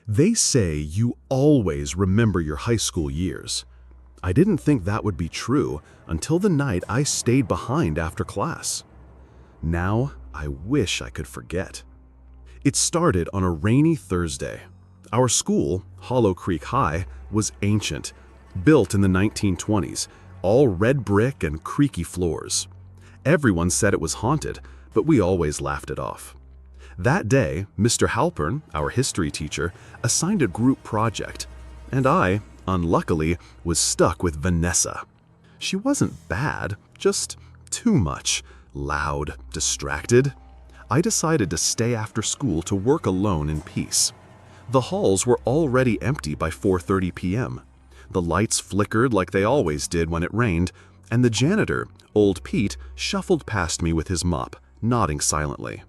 They say you always remember your high school years. I didn't think that would be true until the night I stayed behind after class. Now, I wish I could forget. It started on a rainy Thursday. Our school, Hollow Creek High, was ancient, built in the 1920s, all red brick and creaky floors. Everyone said it was haunted, but we always laughed it off. That day, Mr. Halpern, our history teacher, assigned a group project, and I, unluckily, was stuck with Vanessa. She wasn't bad, just too much, loud, distracted. I decided to stay after school to work alone in peace. The halls were already empty by 4:30 p.m. The lights flickered like they always did when it rained, and the janitor, old Pete, shuffled past me with his mop, nodding silently.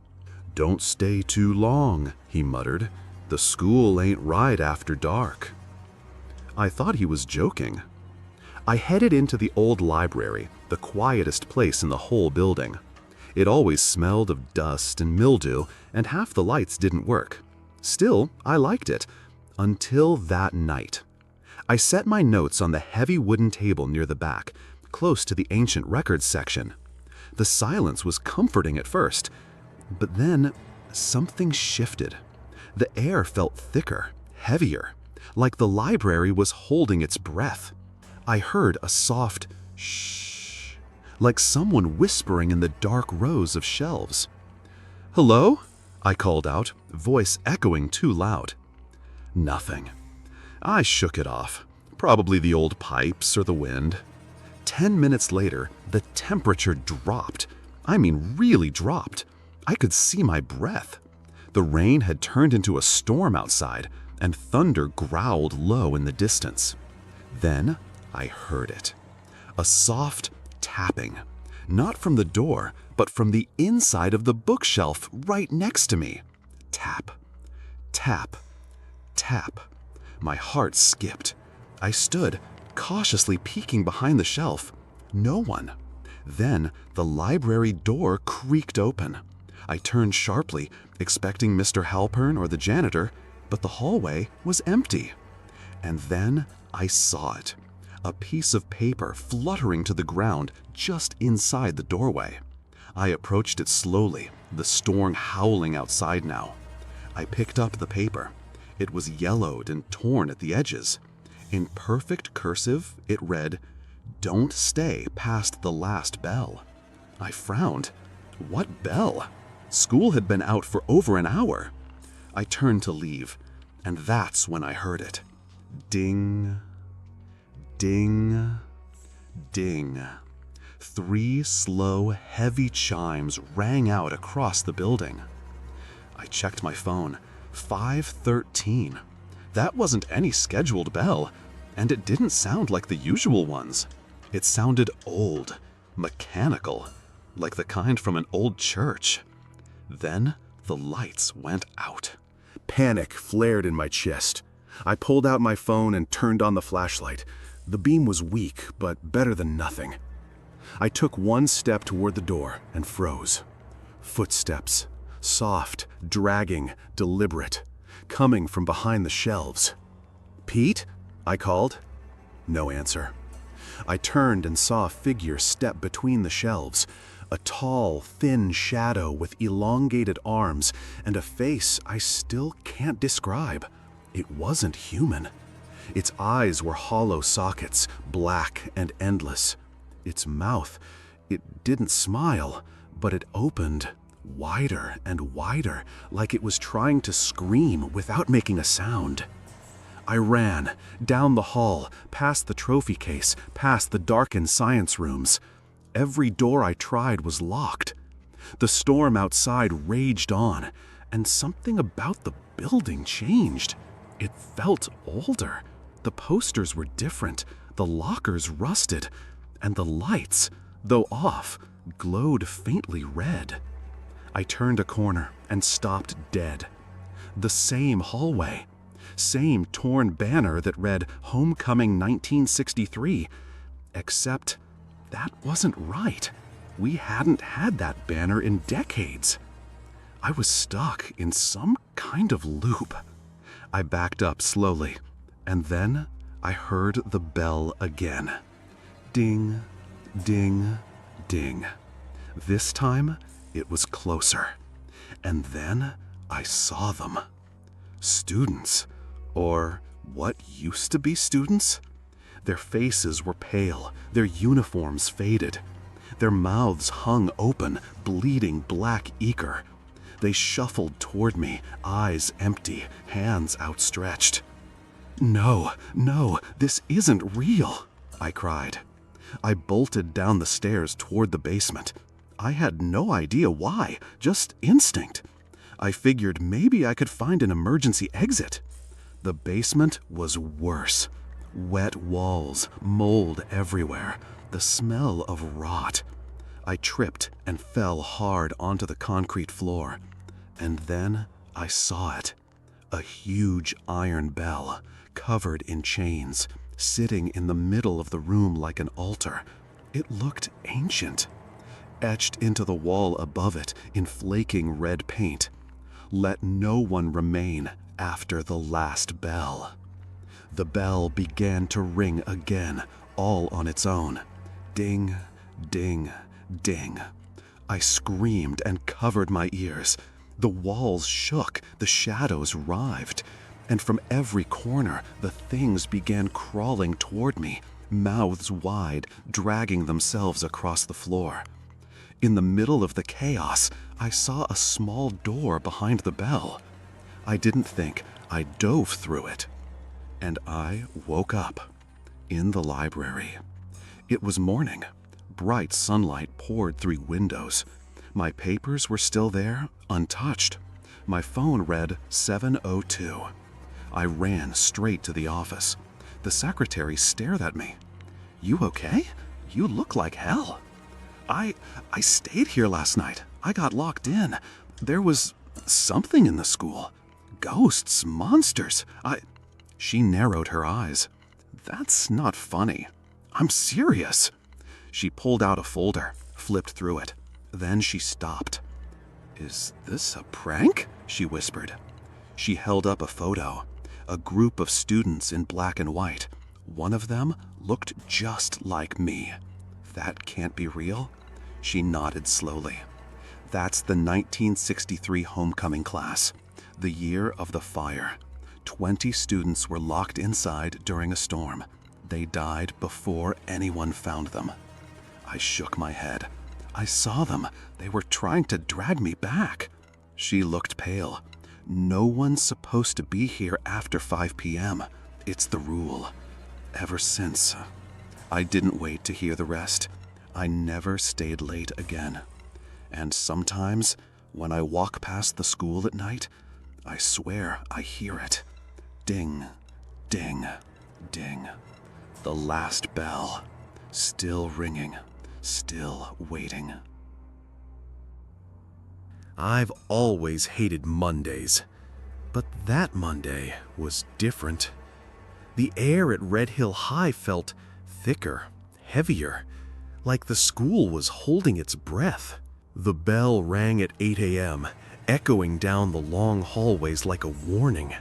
"Don't stay too long," he muttered. "The school ain't right after dark." I thought he was joking. I headed into the old library, the quietest place in the whole building. It always smelled of dust and mildew, and half the lights didn't work. Still, I liked it. Until that night. I set my notes on the heavy wooden table near the back, close to the ancient records section. The silence was comforting at first, but then something shifted. The air felt thicker, heavier, like the library was holding its breath. I heard a soft shh, like someone whispering in the dark rows of shelves. "Hello?" I called out, voice echoing too loud. Nothing. I shook it off. Probably the old pipes or the wind. 10 minutes later, the temperature dropped. I mean, really dropped. I could see my breath. The rain had turned into a storm outside, and thunder growled low in the distance. Then I heard it. A soft tapping. Not from the door, but from the inside of the bookshelf right next to me. Tap, tap, tap. My heart skipped. I stood, cautiously peeking behind the shelf. No one. Then the library door creaked open. I turned sharply, expecting Mr. Halpern or the janitor, but the hallway was empty. And then I saw it. A piece of paper fluttering to the ground just inside the doorway. I approached it slowly, the storm howling outside now. I picked up the paper. It was yellowed and torn at the edges. In perfect cursive, it read, "Don't stay past the last bell." I frowned. What bell? School had been out for over an hour. I turned to leave, and that's when I heard it. Ding, ding, ding. 3 slow, heavy chimes rang out across the building. I checked my phone. 5:13. That wasn't any scheduled bell, and it didn't sound like the usual ones. It sounded old, mechanical, like the kind from an old church. Then the lights went out. Panic flared in my chest. I pulled out my phone and turned on the flashlight. The beam was weak, but better than nothing. I took one step toward the door and froze. Footsteps, soft, dragging, deliberate, coming from behind the shelves. "Pete?" I called. No answer. I turned and saw a figure step between the shelves, a tall, thin shadow with elongated arms and a face I still can't describe. It wasn't human. Its eyes were hollow sockets, black and endless. Its mouth, it didn't smile, but it opened wider and wider, like it was trying to scream without making a sound. I ran, down the hall, past the trophy case, past the darkened science rooms. Every door I tried was locked. The storm outside raged on, and something about the building changed. It felt older. The posters were different, the lockers rusted, and the lights, though off, glowed faintly red. I turned a corner and stopped dead. The same hallway. Same torn banner that read Homecoming 1963, except that wasn't right. We hadn't had that banner in decades. I was stuck in some kind of loop. I backed up slowly, and then I heard the bell again. Ding, ding, ding. This time, it was closer. And then I saw them. Students, or what used to be students. Their faces were pale, their uniforms faded. Their mouths hung open, bleeding black ichor. They shuffled toward me, eyes empty, hands outstretched. "No, no, this isn't real," I cried. I bolted down the stairs toward the basement. I had no idea why, just instinct. I figured maybe I could find an emergency exit. The basement was worse. Wet walls, mold everywhere, the smell of rot. I tripped and fell hard onto the concrete floor. And then I saw it. A huge iron bell, covered in chains, sitting in the middle of the room like an altar. It looked ancient. Etched into the wall above it in flaking red paint. "Let no one remain after the last bell." The bell began to ring again, all on its own. Ding, ding, ding. I screamed and covered my ears. The walls shook, the shadows writhed, and from every corner the things began crawling toward me, mouths wide, dragging themselves across the floor. In the middle of the chaos, I saw a small door behind the bell. I didn't think, I dove through it. And I woke up in the library. It was morning. Bright sunlight poured through windows. My papers were still there, untouched. My phone read 7:02. I ran straight to the office. The secretary stared at me. "You okay? You look like hell." I stayed here last night. I got locked in. There was something in the school. Ghosts, monsters. She narrowed her eyes. "That's not funny. I'm serious." She pulled out a folder, flipped through it. Then she stopped. "Is this a prank?" she whispered. She held up a photo. A group of students in black and white. One of them looked just like me. "That can't be real?" She nodded slowly. "That's the 1963 homecoming class, the year of the fire. 20 students were locked inside during a storm. They died before anyone found them." I shook my head. "I saw them. They were trying to drag me back." She looked pale. "No one's supposed to be here after 5 p.m. It's the rule. Ever since." I didn't wait to hear the rest. I never stayed late again. And sometimes, when I walk past the school at night, I swear I hear it. Ding, ding, ding. The last bell. Still ringing. Still waiting. I've always hated Mondays. But that Monday was different. The air at Red Hill High felt thicker, heavier, like the school was holding its breath. The bell rang at 8 a.m., echoing down the long hallways like a warning.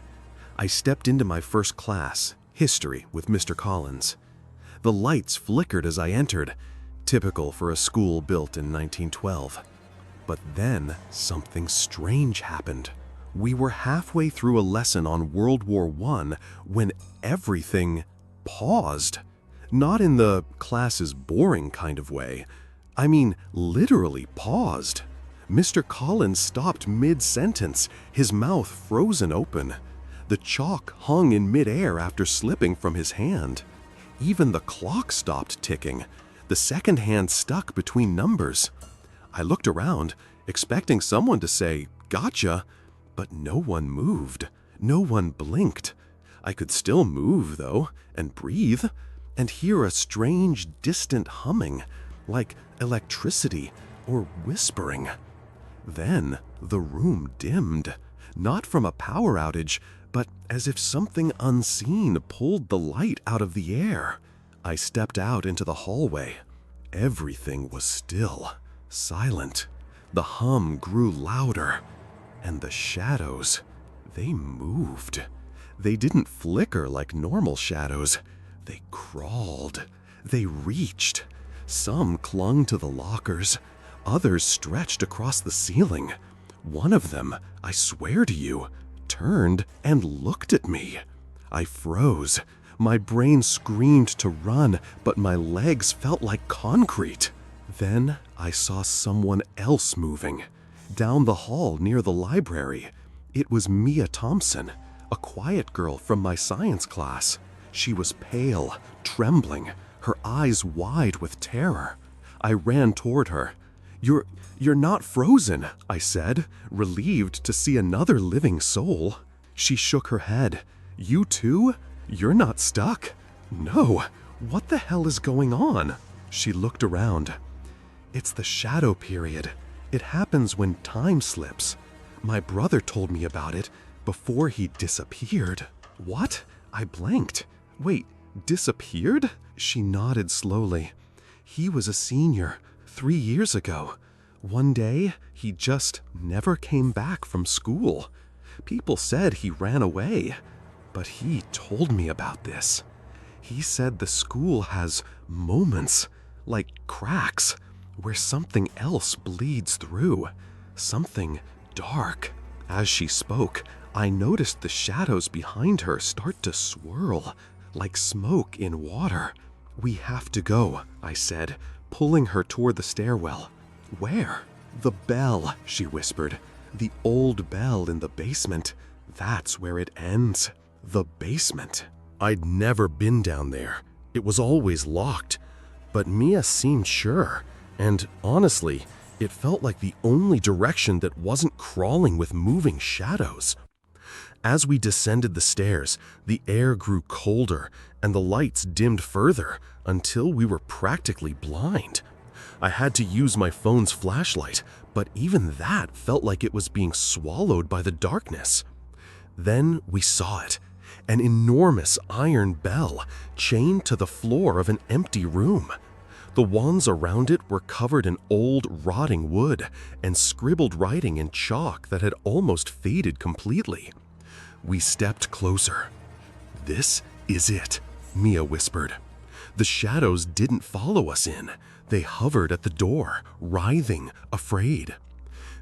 I stepped into my first class, history, with Mr. Collins. The lights flickered as I entered, typical for a school built in 1912. But then something strange happened. We were halfway through a lesson on World War I when everything paused. Not in the class is boring kind of way. I mean, literally paused. Mr. Collins stopped mid-sentence, his mouth frozen open. The chalk hung in midair after slipping from his hand. Even the clock stopped ticking. The second hand stuck between numbers. I looked around, expecting someone to say, "Gotcha," but no one moved. No one blinked. I could still move, though, and breathe, and hear a strange, distant humming, like electricity or whispering. Then the room dimmed, not from a power outage, but as if something unseen pulled the light out of the air. I stepped out into the hallway. Everything was still, silent. The hum grew louder, and the shadows, they moved. They didn't flicker like normal shadows. They crawled. They reached. Some clung to the lockers. Others stretched across the ceiling. One of them, I swear to you, turned and looked at me. I froze. My brain screamed to run, but my legs felt like concrete. Then I saw someone else moving. Down the hall near the library. It was Mia Thompson, a quiet girl from my science class. She was pale, trembling, her eyes wide with terror. I ran toward her. You're not frozen," I said, relieved to see another living soul. She shook her head. "You too? You're not stuck?" "No. What the hell is going on?" She looked around. "It's the shadow period. It happens when time slips. My brother told me about it before he disappeared." "What?" I blanked. "Wait, disappeared?" She nodded slowly. "He was a senior 3 years ago. One day, he just never came back from school. People said he ran away, but he told me about this. He said the school has moments, like cracks, where something else bleeds through, something dark." As she spoke, I noticed the shadows behind her start to swirl, like smoke in water. "We have to go," I said, pulling her toward the stairwell. "Where?" "The bell," she whispered. "The old bell in the basement. That's where it ends." The basement. I'd never been down there. It was always locked. But Mia seemed sure. And honestly, it felt like the only direction that wasn't crawling with moving shadows. As we descended the stairs, the air grew colder and the lights dimmed further until we were practically blind. I had to use my phone's flashlight, but even that felt like it was being swallowed by the darkness. Then we saw it, an enormous iron bell chained to the floor of an empty room. The wands around it were covered in old, rotting wood and scribbled writing in chalk that had almost faded completely. We stepped closer. "This is it," Mia whispered. The shadows didn't follow us in. They hovered at the door, writhing, afraid.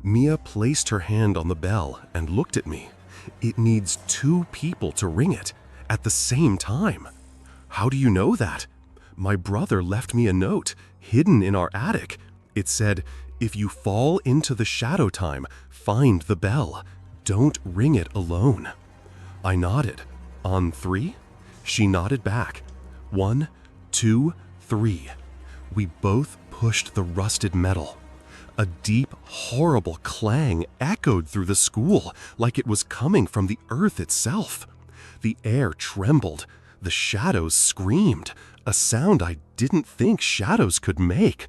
Mia placed her hand on the bell and looked at me. "It needs 2 people to ring it at the same time." "How do you know that?" "My brother left me a note, hidden in our attic. It said, 'If you fall into the shadow time, find the bell. Don't ring it alone.'" I nodded. "On 3? She nodded back. 1, 2, 3. We both pushed the rusted metal. A deep, horrible clang echoed through the school like it was coming from the earth itself. The air trembled. The shadows screamed, a sound I didn't think shadows could make,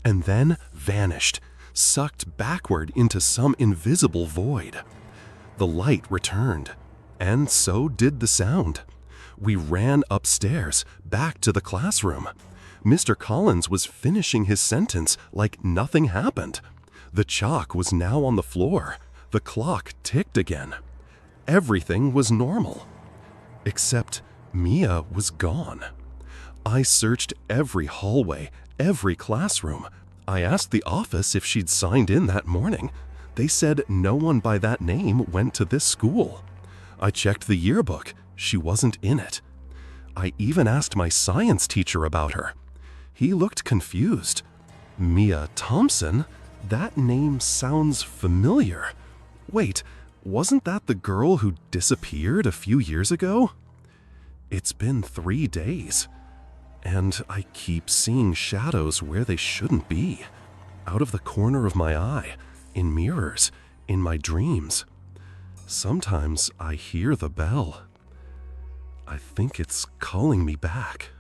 and then vanished, sucked backward into some invisible void. The light returned, and so did the sound. We ran upstairs, back to the classroom. Mr. Collins was finishing his sentence like nothing happened. The chalk was now on the floor. The clock ticked again. Everything was normal. Except Mia was gone. I searched every hallway, every classroom. I asked the office if she'd signed in that morning. They said no one by that name went to this school. I checked the yearbook. She wasn't in it. I even asked my science teacher about her. He looked confused. "Mia Thompson? That name sounds familiar. Wait, wasn't that the girl who disappeared a few years ago?" It's been 3 days, and I keep seeing shadows where they shouldn't be. Out of the corner of my eye, in mirrors, in my dreams. Sometimes I hear the bell. I think it's calling me back.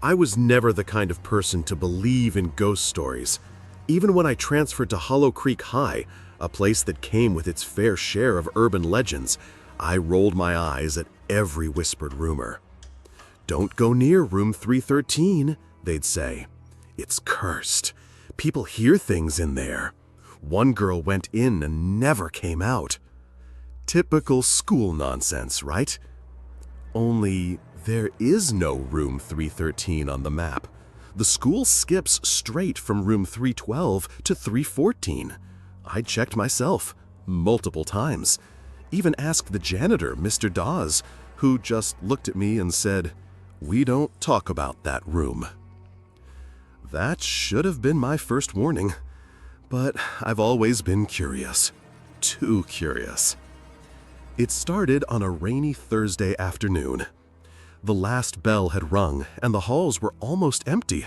I was never the kind of person to believe in ghost stories. Even when I transferred to Hollow Creek High, a place that came with its fair share of urban legends, I rolled my eyes at every whispered rumor. "Don't go near room 313, they'd say. "It's cursed. People hear things in there. One girl went in and never came out." Typical school nonsense, right? Only there is no room 313 on the map. The school skips straight from room 312 to 314. I checked myself multiple times. Even asked the janitor, Mr. Dawes, who just looked at me and said, "We don't talk about that room." That should have been my first warning, but I've always been curious. Too curious. It started on a rainy Thursday afternoon. The last bell had rung and the halls were almost empty.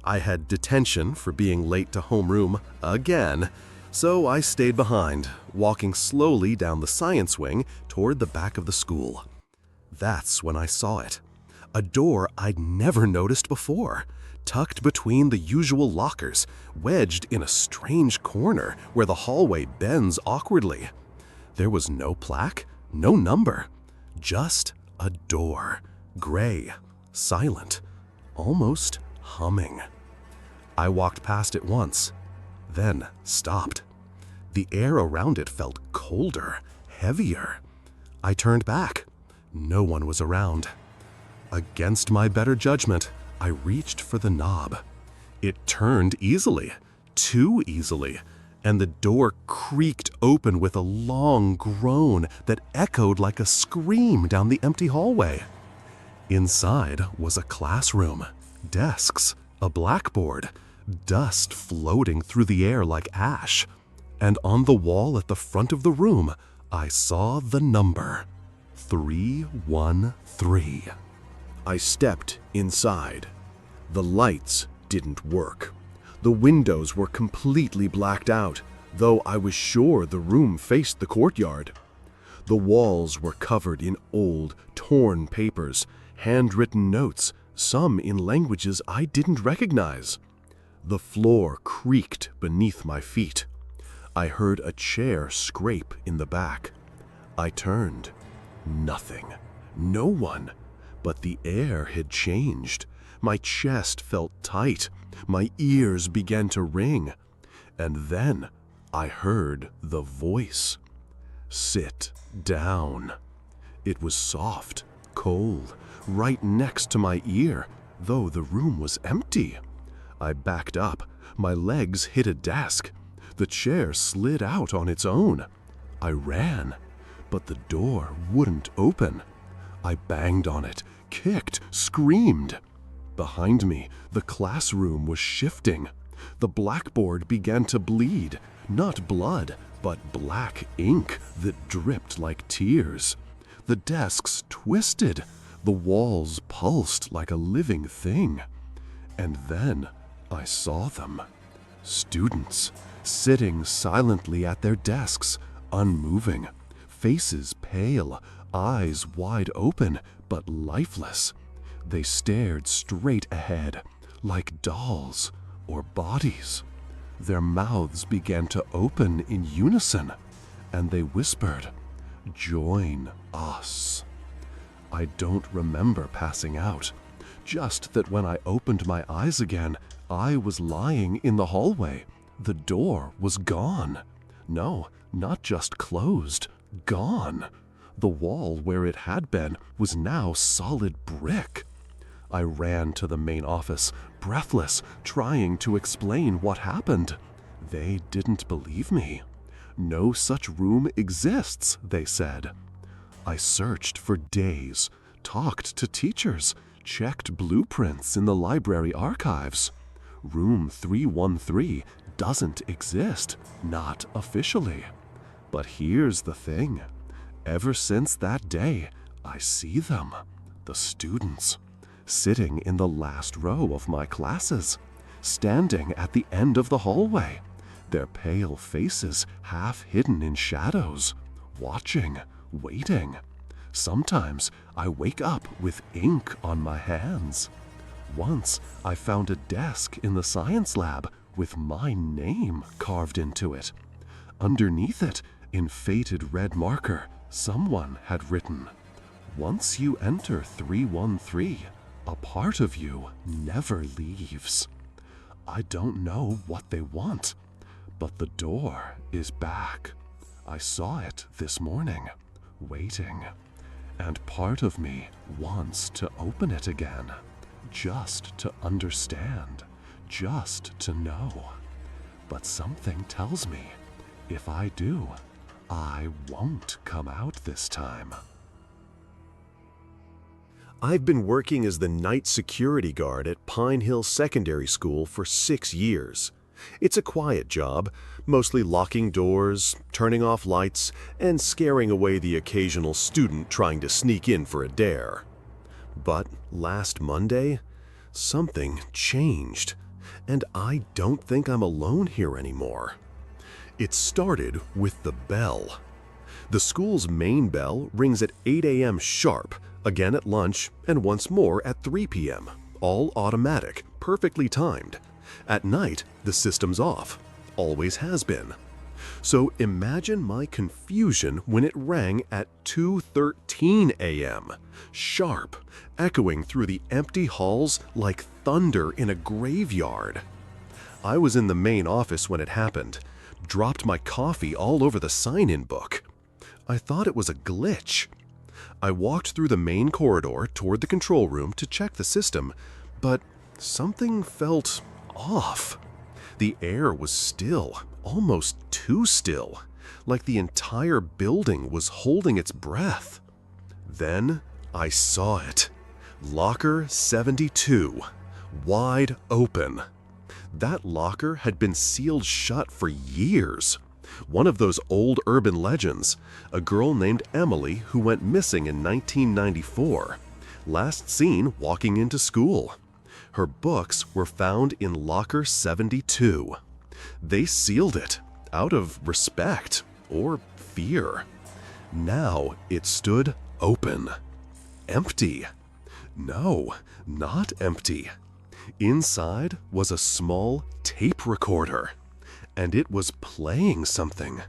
I had detention for being late to homeroom again, so I stayed behind, walking slowly down the science wing toward the back of the school. That's when I saw it. A door I'd never noticed before, tucked between the usual lockers, wedged in a strange corner where the hallway bends awkwardly. There was no plaque, no number, just a door, gray, silent, almost humming. I walked past it once, then stopped. The air around it felt colder, heavier. I turned back. No one was around. Against my better judgment, I reached for the knob. It turned easily, too easily, and the door creaked open with a long groan that echoed like a scream down the empty hallway. Inside was a classroom, desks, a blackboard, dust floating through the air like ash. And on the wall at the front of the room, I saw the number 313. I stepped inside. The lights didn't work. The windows were completely blacked out, though I was sure the room faced the courtyard. The walls were covered in old, torn papers, handwritten notes, some in languages I didn't recognize. The floor creaked beneath my feet. I heard a chair scrape in the back. I turned. Nothing. No one. But the air had changed. My chest felt tight. My ears began to ring. And then I heard the voice. "Sit down." It was soft, cold, right next to my ear, though the room was empty. I backed up. My legs hit a desk. The chair slid out on its own. I ran, but the door wouldn't open. I banged on it, kicked, screamed. Behind me, the classroom was shifting. The blackboard began to bleed, not blood, but black ink that dripped like tears. The desks twisted. The walls pulsed like a living thing. And then I saw them. Students, sitting silently at their desks, unmoving, faces pale, eyes wide open, but lifeless. They stared straight ahead, like dolls or bodies. Their mouths began to open in unison, and they whispered, "Join us." I don't remember passing out, just that when I opened my eyes again, I was lying in the hallway. The door was gone. No, not just closed, gone. The wall where it had been was now solid brick. I ran to the main office, breathless, trying to explain what happened. They didn't believe me. "No such room exists," they said. I searched for days, talked to teachers, checked blueprints in the library archives. Room 313 doesn't exist, not officially. But here's the thing. Ever since that day, I see them, the students, sitting in the last row of my classes, standing at the end of the hallway, their pale faces half hidden in shadows, watching, waiting. Sometimes I wake up with ink on my hands. Once I found a desk in the science lab with my name carved into it. Underneath it, in faded red marker, someone had written, "Once you enter 313, a part of you never leaves." I don't know what they want, but the door is back. I saw it this morning. waiting, and part of me wants to open it again, just to understand, just to know. But something tells me, if I do, I won't come out this time. I've been working as the night security guard at Pine Hill Secondary School for 6 years. It's a quiet job, mostly locking doors, turning off lights, and scaring away the occasional student trying to sneak in for a dare. But last Monday, something changed, and I don't think I'm alone here anymore. It started with the bell. The school's main bell rings at 8 a.m. sharp, again at lunch, and once more at 3 p.m., all automatic, perfectly timed. At night, the system's off, always has been. So imagine my confusion when it rang at 2:13 a.m., sharp, echoing through the empty halls like thunder in a graveyard. I was in the main office when it happened, dropped my coffee all over the sign-in book. I thought it was a glitch. I walked through the main corridor toward the control room to check the system, but something felt off. The air was still, almost too still, like the entire building was holding its breath. Then I saw it. Locker 72, wide open. That locker had been sealed shut for years. One of those old urban legends, a girl named Emily who went missing in 1994, last seen walking into school. Her books were found in locker 72. They sealed it, out of respect or fear. Now it stood open. Empty. No, not empty. Inside was a small tape recorder, and it was playing something.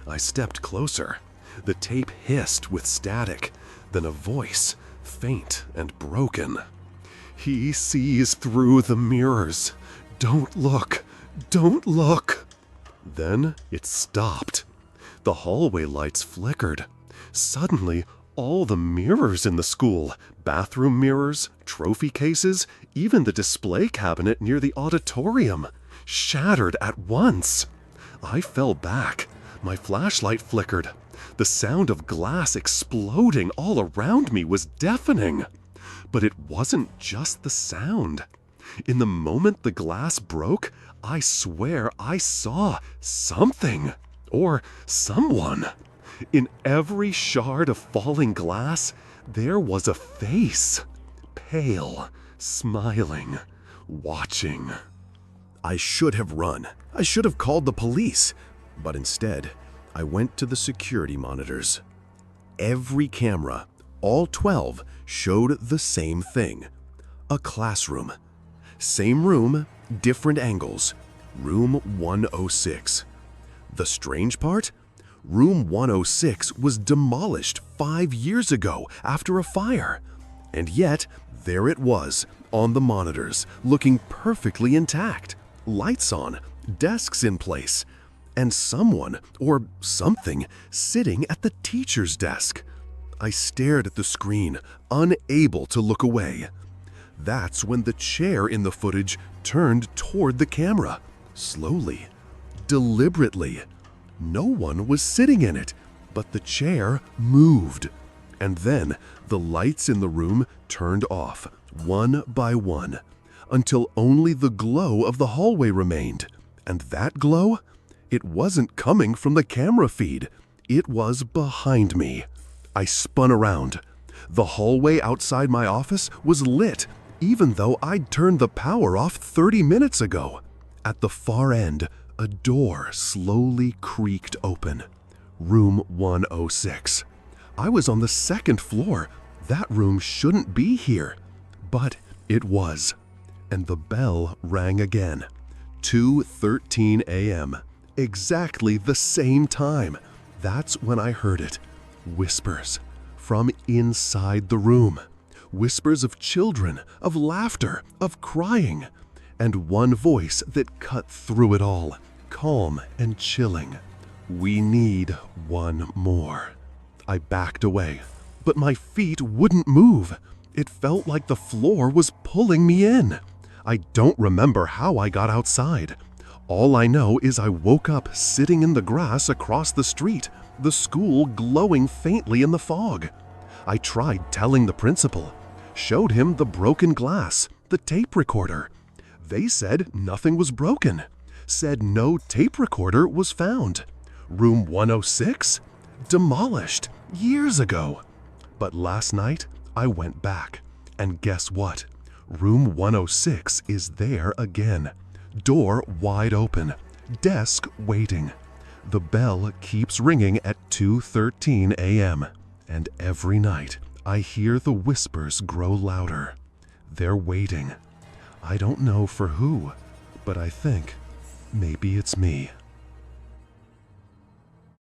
I stepped closer. The tape hissed with static, then a voice, faint and broken. "He sees through the mirrors. Don't look. Don't look." Then it stopped. The hallway lights flickered. Suddenly, all the mirrors in the school, bathroom mirrors, trophy cases, even the display cabinet near the auditorium, shattered at once. I fell back. My flashlight flickered. The sound of glass exploding all around me was deafening. But it wasn't just the sound. In the moment the glass broke, I swear I saw something or someone. In every shard of falling glass, there was a face, pale, smiling, watching. I should have run. I should have called the police. But instead, I went to the security monitors. Every camera, all 12, showed the same thing. A classroom. Same room, different angles. Room 106. The strange part? Room 106 was demolished 5 years ago after a fire. And yet, there it was, on the monitors, looking perfectly intact. Lights on, desks in place, and someone, or something, sitting at the teacher's desk. I stared at the screen, unable to look away. That's when the chair in the footage turned toward the camera, slowly, deliberately. No one was sitting in it, but the chair moved. And then the lights in the room turned off, one by one, until only the glow of the hallway remained. And that glow? It wasn't coming from the camera feed. It was behind me. I spun around. The hallway outside my office was lit, even though I'd turned the power off 30 minutes ago. At the far end, a door slowly creaked open. Room 106. I was on the second floor. That room shouldn't be here. But it was. And the bell rang again. 2:13 a.m. Exactly the same time. That's when I heard it. Whispers from inside the room. Whispers of children, of laughter, of crying. And one voice that cut through it all, calm and chilling. "We need one more." I backed away, but my feet wouldn't move. It felt like the floor was pulling me in. I don't remember how I got outside. All I know is I woke up sitting in the grass across the street, the school glowing faintly in the fog. I tried telling the principal, showed him the broken glass, the tape recorder. They said nothing was broken, said no tape recorder was found. Room 106? Demolished years ago. But last night, I went back, and guess what? Room 106 is there again. Door wide open, desk waiting. The bell keeps ringing at 2:13 a.m., and every night I hear the whispers grow louder. They're waiting. I don't know for who, but I think maybe it's me.